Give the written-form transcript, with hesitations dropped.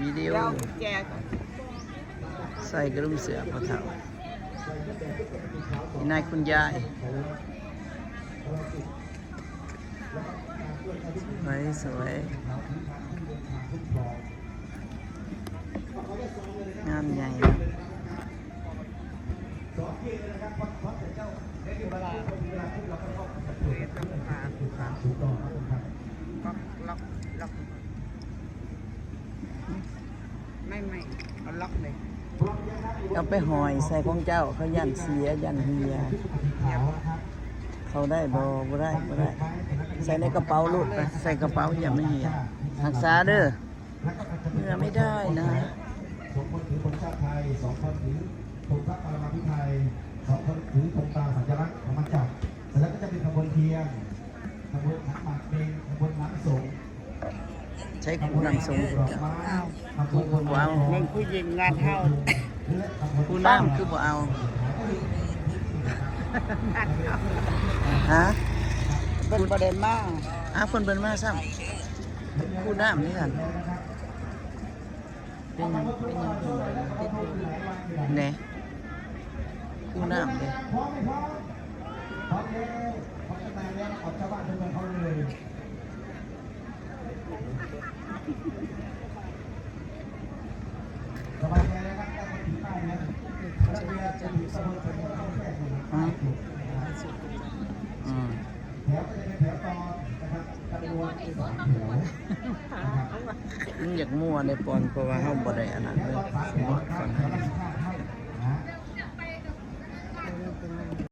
วิดีโอ เราแกก่อน ใส่กระดุมเสือพอเท่านี่นายคุณยายสวยสวยงามใหญ่นะ ไม่เอาล็อกเลย เอาไปหอยใส่ของเจ้าเขายันเสียยันเฮียเขาได้บ่ได้ใส่ในกระเป๋าลูกไปใส่กระเป๋าอย่าไม่เหียรักษาเด้อเมื่อไม่ได้นะ2 คนถือธงชาติไทย2 คนถือธงพระปรมาภิไธย2 คนถือธงตราสัญลักษณ์ของมันจับแล้วก็จะเป็นขบวนเทียนขบวนขันหมากเพลงขบวนน้ำสงฆ์ใช้คูนำสงฆ์คูบ่เอา มึงผู้หญิงงานเท่า คูน้ำคือบ่เอาฮะ เป็นประเด็นมาก คนเป็นมาซ้ำคูน้ำนี่กันเป็นแหน่คูน้ำเลย พร้อมไหมพร้อมพร้อมแล้วพร้อมกันมาแล้วออกชาวบ้านทุกคนเขาเลยสบายใจนะครับถ้าคนถือป้ายนะถ้าจะถือสมุดเป็นเขาแค่ไหนแถวก็จะเป็นแถวตอนนะครับจำนวน3 แถวนะครับ มันอยากมั่วในปอนเพราะว่าเฮาบ่ได้อันนั้นเลยสมมติก่อนหน้านี้